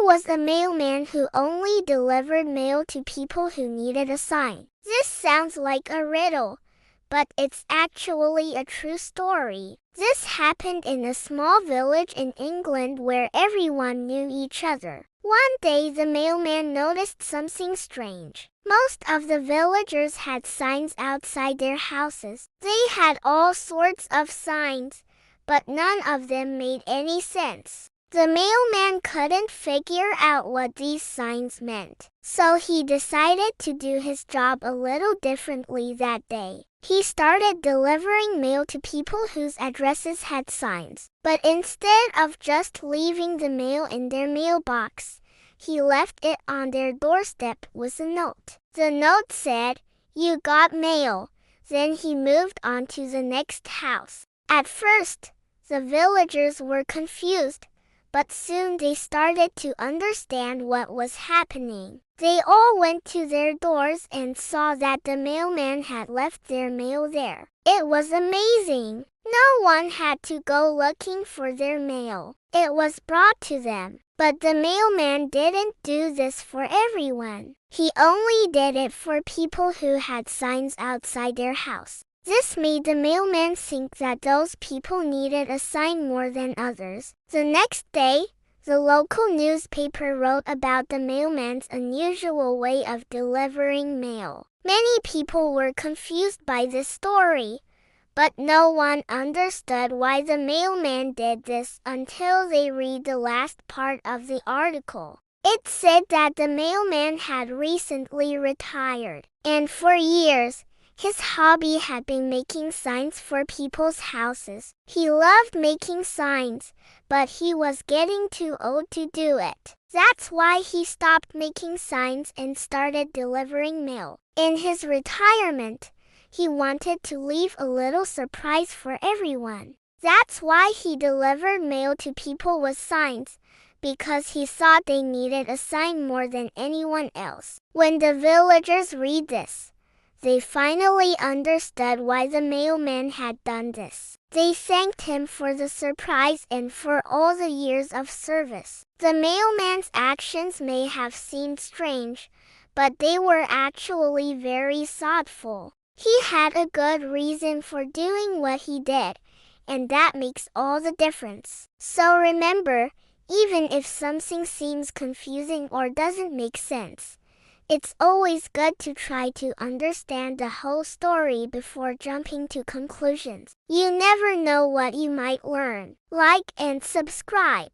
was a mailman who only delivered mail to people who needed a sign. This sounds like a riddle, but it's actually a true story. This happened in a small village in England where everyone knew each other. One day the mailman noticed something strange. Most of the villagers had signs outside their houses. They had all sorts of signs, but none of them made any sense. The mailman couldn't figure out what these signs meant, so he decided to do his job a little differently that day. He started delivering mail to people whose addresses had signs. But instead of just leaving the mail in their mailbox, he left it on their doorstep with a note. The note said, "You got mail." Then he moved on to the next house. At first, the villagers were confused, but soon they started to understand what was happening. They all went to their doors and saw that the mailman had left their mail there. It was amazing. No one had to go looking for their mail. It was brought to them. But the mailman didn't do this for everyone. He only did it for people who had signs outside their house. This made the mailman think that those people needed a sign more than others. The next day, the local newspaper wrote about the mailman's unusual way of delivering mail. Many people were confused by this story, but no one understood why the mailman did this until they read the last part of the article. It said that the mailman had recently retired, and for years, his hobby had been making signs for people's houses. He loved making signs, but he was getting too old to do it. That's why he stopped making signs and started delivering mail. In his retirement, he wanted to leave a little surprise for everyone. That's why he delivered mail to people with signs, because he thought they needed a sign more than anyone else. When the villagers read this, they finally understood why the mailman had done this. They thanked him for the surprise and for all the years of service. The mailman's actions may have seemed strange, but they were actually very thoughtful. He had a good reason for doing what he did, and that makes all the difference. So remember, even if something seems confusing or doesn't make sense, it's always good to try to understand the whole story before jumping to conclusions. You never know what you might learn. Like and subscribe.